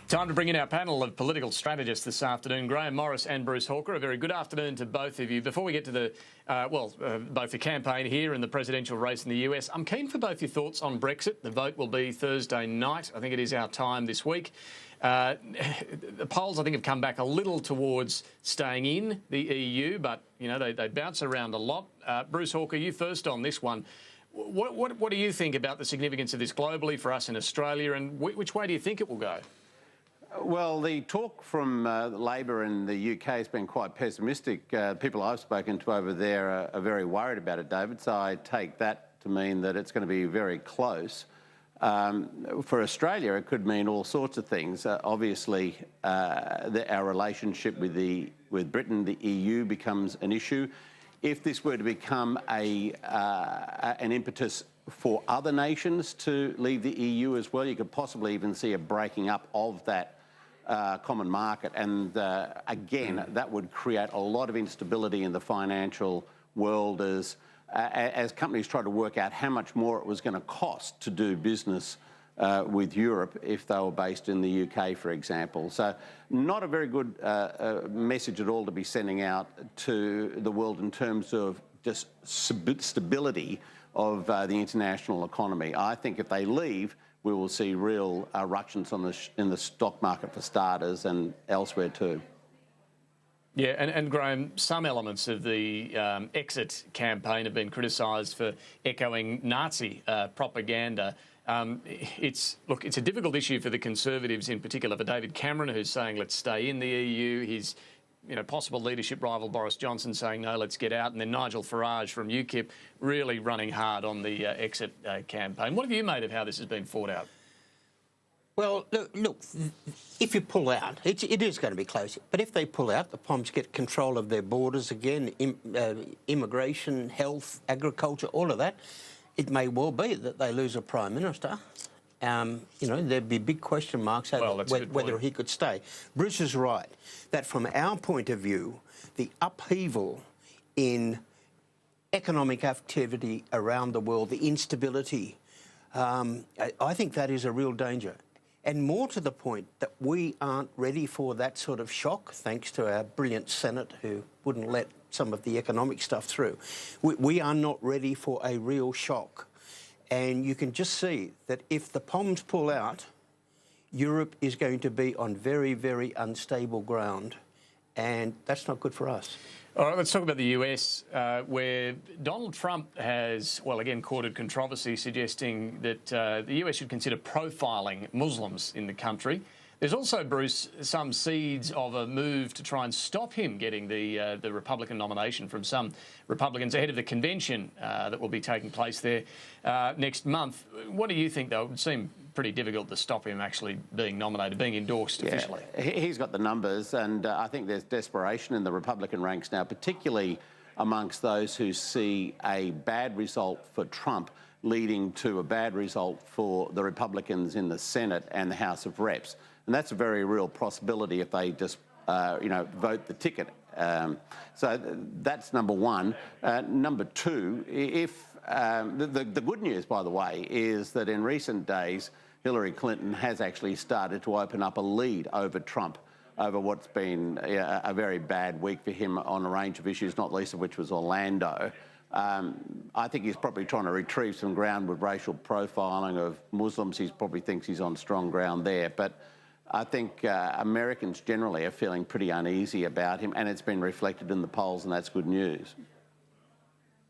Time to bring in our panel of political strategists this afternoon, Grahame Morris and Bruce Hawker. A very good afternoon to both of you. Before we get to the, both the campaign here and the presidential race in the US, I'm keen for both your thoughts on Brexit. The vote will be Thursday night. I think it is our time this week. The polls, I think, have come back a little towards staying in the EU, but, you know, they bounce around a lot. Bruce Hawker, you first on this one. What do you think about the significance of this globally for us in Australia, and which way do you think it will go? Well, the talk from Labor in the UK has been quite pessimistic. People I've spoken to over there are very worried about it, David, so I take that to mean that it's going to be very close. For Australia, it could mean all sorts of things. Obviously, our relationship with Britain, the EU, becomes an issue. If this were to become an impetus for other nations to leave the EU as well, you could possibly even see a breaking up of that common market, and again, that would create a lot of instability in the financial world as companies try to work out how much more it was going to cost to do business with Europe if they were based in the UK, for example. So not a very good message at all to be sending out to the world in terms of just stability of the international economy. I think if they leave, we will see real ructions in the stock market for starters and elsewhere too. Yeah, and Grahame, some elements of the exit campaign have been criticised for echoing Nazi propaganda. It's a difficult issue for the Conservatives, in particular for David Cameron, who's saying let's stay in the EU. His possible leadership rival Boris Johnson saying no, let's get out, and then Nigel Farage from UKIP really running hard on the exit campaign. What have you made of how this has been fought out? Well, look, if you pull out, it is going to be close. But if they pull out, the Poms get control of their borders again, immigration, health, agriculture, all of that. It may well be that they lose a Prime Minister. There'd be big question marks over whether he could stay. Bruce is right, that from our point of view, the upheaval in economic activity around the world, the instability, I think that is a real danger. And more to the point that we aren't ready for that sort of shock, thanks to our brilliant Senate who wouldn't let some of the economic stuff through. We are not ready for a real shock. And you can just see that if the Poms pull out, Europe is going to be on very, very unstable ground, and that's not good for us. All right, let's talk about the US, where Donald Trump has, well, again, courted controversy, suggesting that the US should consider profiling Muslims in the country. There's also, Bruce, some seeds of a move to try and stop him getting the Republican nomination from some Republicans ahead of the convention that will be taking place there next month. What do you think, though? It would seem pretty difficult to stop him actually being nominated, being endorsed officially. He's got the numbers, and I think there's desperation in the Republican ranks now, particularly amongst those who see a bad result for Trump leading to a bad result for the Republicans in the Senate and the House of Reps. And that's a very real possibility if they just, vote the ticket. So that's number one. Number two, the good news, by the way, is that in recent days, Hillary Clinton has actually started to open up a lead over Trump over what's been a very bad week for him on a range of issues, not least of which was Orlando. I think he's probably trying to retrieve some ground with racial profiling of Muslims. He probably thinks he's on strong ground there. But I think Americans generally are feeling pretty uneasy about him, and it's been reflected in the polls, and that's good news.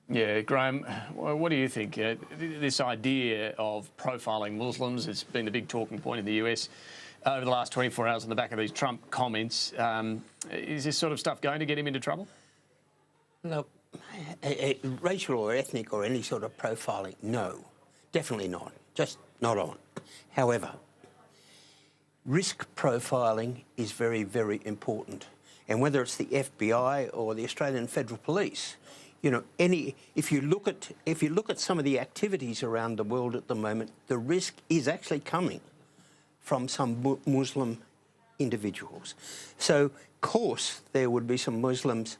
Yeah, Grahame, what do you think? This idea of profiling Muslims has been a big talking point in the US over the last 24 hours on the back of these Trump comments. Is this sort of stuff going to get him into trouble? Look, racial or ethnic or any sort of profiling, no, definitely not. Just not on. However, risk profiling is very, very important. And whether it's the FBI or the Australian Federal Police, if you look at some of the activities around the world at the moment, the risk is actually coming from some Muslim individuals. So, of course, there would be some Muslims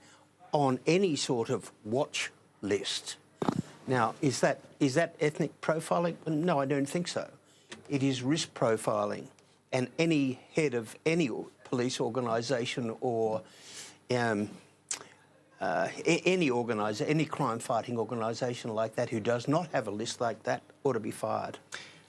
on any sort of watch list. Now, is that ethnic profiling? No, I don't think so. It is risk profiling. and any head of any police organisation or any crime-fighting organisation like that who does not have a list like that ought to be fired.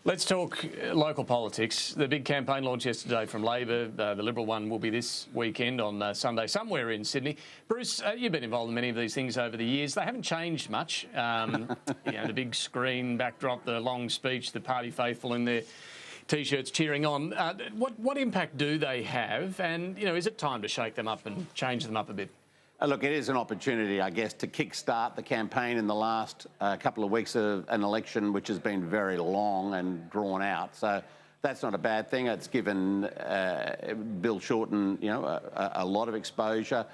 Let's talk local politics. The big campaign launch yesterday from Labor, the Liberal one will be this weekend on Sunday somewhere in Sydney. Bruce, you've been involved in many of these things over the years. They haven't changed much. The big screen backdrop, the long speech, the party faithful in their T-shirts cheering on. What impact do they have? And, is it time to shake them up and change them up a bit? Look, it is an opportunity, I guess, to kick-start the campaign in the last couple of weeks of an election which has been very long and drawn out. So that's not a bad thing. It's given Bill Shorten, a lot of exposure.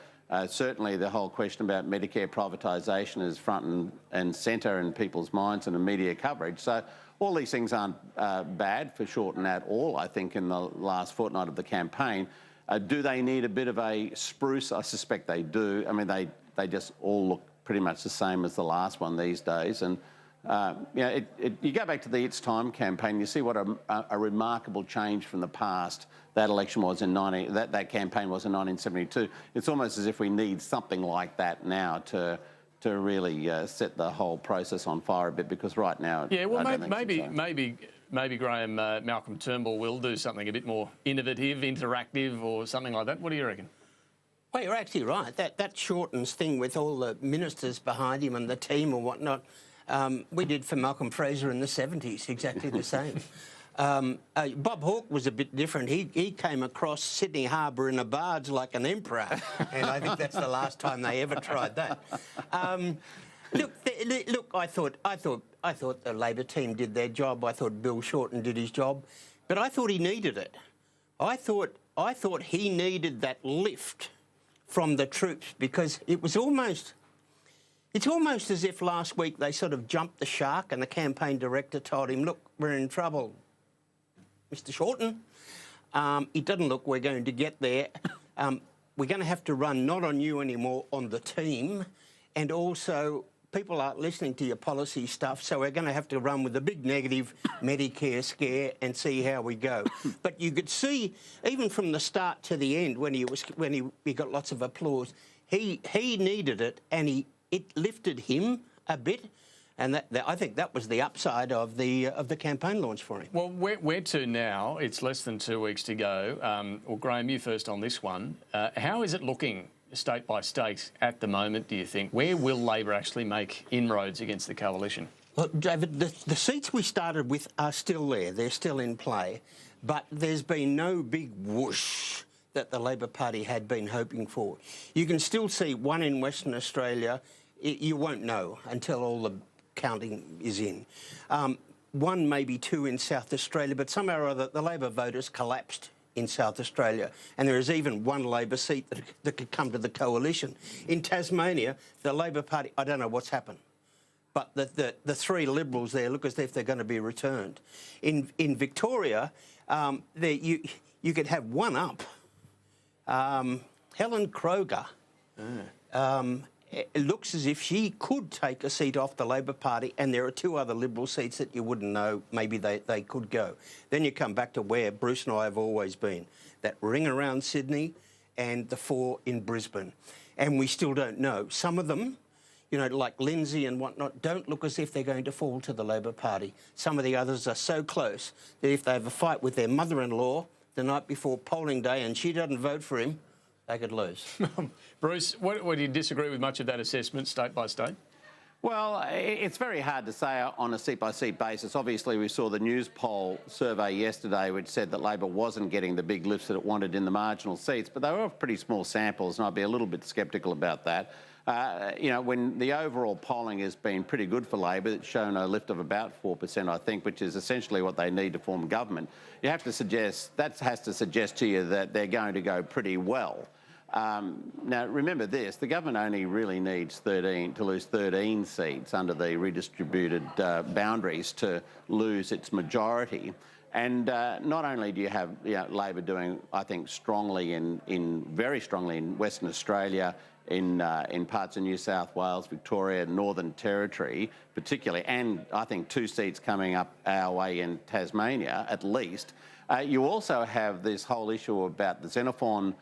Certainly the whole question about Medicare privatisation is front and centre in people's minds and in media coverage. So all these things aren't bad for Shorten at all, I think, in the last fortnight of the campaign. Do they need a bit of a spruce? I suspect they do. I mean, they just all look pretty much the same as the last one these days. And, you go back to the It's Time campaign, you see what a remarkable change from the past that election was in that campaign was in 1972. It's almost as if we need something like that now to really set the whole process on fire a bit, because right now... Yeah, well, maybe Graham, Malcolm Turnbull will do something a bit more innovative, interactive or something like that. What do you reckon? Well, you're actually right. That Shorten's thing with all the ministers behind him and the team and whatnot, we did for Malcolm Fraser in the 70s, exactly the same. Bob Hawke was a bit different. He came across Sydney Harbour in a barge like an emperor, and I think that's the last time they ever tried that. Look, I thought the Labor team did their job. I thought Bill Shorten did his job, but I thought he needed it. I thought he needed that lift from the troops, because it's almost as if last week they sort of jumped the shark and the campaign director told him, look, we're in trouble, Mr. Shorten. It doesn't look we're going to get there. We're going to have to run not on you anymore, on the team, and also people aren't listening to your policy stuff, so we're going to have to run with the big negative Medicare scare and see how we go. But you could see, even from the start to the end, when he got lots of applause, he needed it, and it lifted him a bit, and I think that was the upside of the campaign launch for him. Well, where to now? It's less than 2 weeks to go. Well, Graham, you first on this one. How is it looking state by state at the moment, do you think? Where will Labor actually make inroads against the coalition? Well, David, the seats we started with are still there. They're still in play. But there's been no big whoosh that the Labor Party had been hoping for. You can still see one in Western Australia. You won't know until all the counting is in. One, maybe two in South Australia, but somehow or other the Labor voters collapsed in South Australia, and there is even one Labor seat that could come to the coalition. In Tasmania, the Labor Party, I don't know what's happened, but the three Liberals there look as if they're going to be returned. In Victoria, you could have one up. Helen Kroger, it looks as if she could take a seat off the Labor Party, and there are two other Liberal seats that you wouldn't know maybe they could go. Then you come back to where Bruce and I have always been, that ring around Sydney and the four in Brisbane. And we still don't know. Some of them, like Lindsay and whatnot, don't look as if they're going to fall to the Labor Party. Some of the others are so close that if they have a fight with their mother-in-law the night before polling day and she doesn't vote for him, they could lose. Bruce, do you disagree with much of that assessment, state by state? Well, it's very hard to say on a seat-by-seat basis. Obviously, we saw the News Poll survey yesterday which said that Labor wasn't getting the big lifts that it wanted in the marginal seats, but they were pretty small samples, and I'd be a little bit sceptical about that. When the overall polling has been pretty good for Labor, it's shown a lift of about 4%, I think, which is essentially what they need to form government. You have to suggest, that has to suggest to you that they're going to go pretty well. Now, remember this, the government only really needs to lose 13 seats under the redistributed boundaries to lose its majority. And not only do you have Labor doing, I think, very strongly in Western Australia, in parts of New South Wales, Victoria, Northern Territory, particularly, and I think 2 seats coming up our way in Tasmania, at least. You also have this whole issue about the Xenophon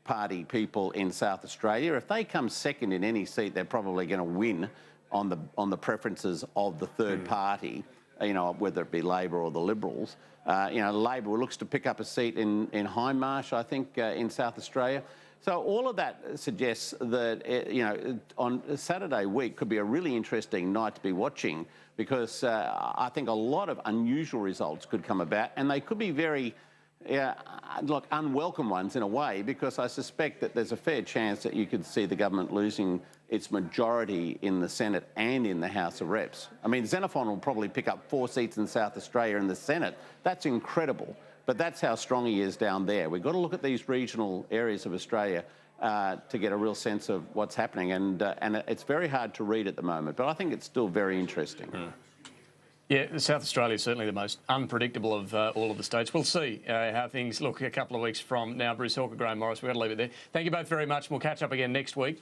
party people in South Australia. If they come second in any seat, they're probably going to win on the preferences of the third party, you know, whether it be Labor or the Liberals. You know, Labor looks to pick up a seat in Hindmarsh, I think, in South Australia. So all of that suggests that, you know, on Saturday week could be a really interesting night to be watching, because I think a lot of unusual results could come about, and they could be very, look, unwelcome ones in a way, because I suspect that there's a fair chance that you could see the government losing its majority in the Senate and in the House of Reps. I mean, Xenophon will probably pick up 4 seats in South Australia in the Senate. That's incredible. But that's how strong he is down there. We've got to look at these regional areas of Australia to get a real sense of what's happening. And it's very hard to read at the moment, but I think it's still very interesting. Yeah, South Australia is certainly the most unpredictable of all of the states. We'll see how things look a couple of weeks from now. Bruce Hawker, Grahame Morris, we've got to leave it there. Thank you both very much. We'll catch up again next week.